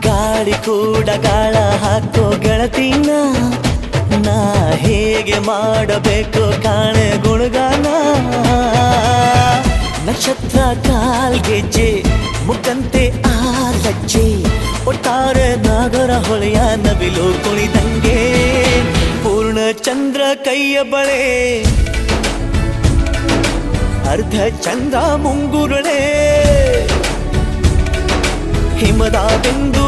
ಗಾಳಿ ಕೂಡ ಗಾಳ ಹಾಕೋ ಗೆಳತಿನ ನಾ ಹೇಗೆ ಮಾಡಬೇಕು ಕಾಣೆ ಗುಣಗಾನ ನಕ್ಷತ್ರ ಕಾಲ್ಗೆಜ್ಜೆ ಮುಖಂತೆ ಆ ಲಜ್ಜೆ ಒಟ್ಟಾರೆ ನಾಗರ ಹೊಳೆಯ ನವಿಲು ಕುಣಿದಂಗೆ ಪೂರ್ಣ ಚಂದ್ರ ಕೈಯ ಬಳೆ ಅರ್ಧ ಚಂದ್ರ ಮುಂಗುರುಳೆ ಹಿಮದ ಬಿಂದು